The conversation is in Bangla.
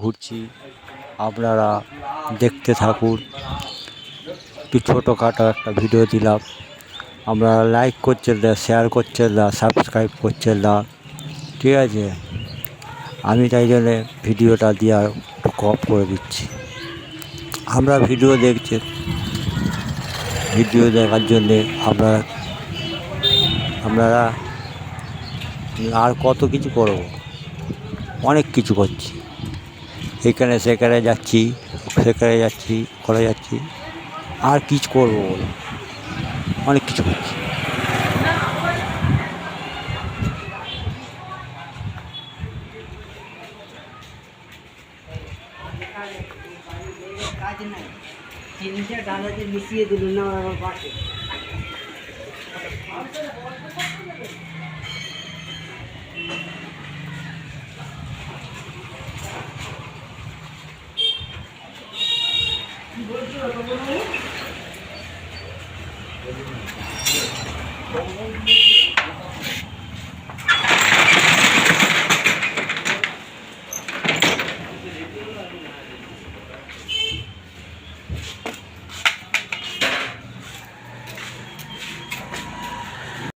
ঘুরছি, আপনারা দেখতে থাকুন। একটু ছোটোখাটো একটা ভিডিও দিলাম, আপনারা লাইক করছেন না, শেয়ার করছেন না, সাবস্ক্রাইব করছেন না, ঠিক আছে? আমি তাই জন্যে ভিডিওটা দেওয়ার একটু কম করে দিচ্ছি। আমরা ভিডিও দেখছেন, ভিডিও দেখার জন্যে আপনারা আর কত কিছু করব, অনেক কিছু করছি, এখানে সেখানে যাচ্ছি, করে যাচ্ছি, আর কিছু করবো বলো, অনেক কিছু করছি। কাজ নাই, চিনিটা ডালাতে মিশিয়ে দিল না আমার পাশে। কি বলছো?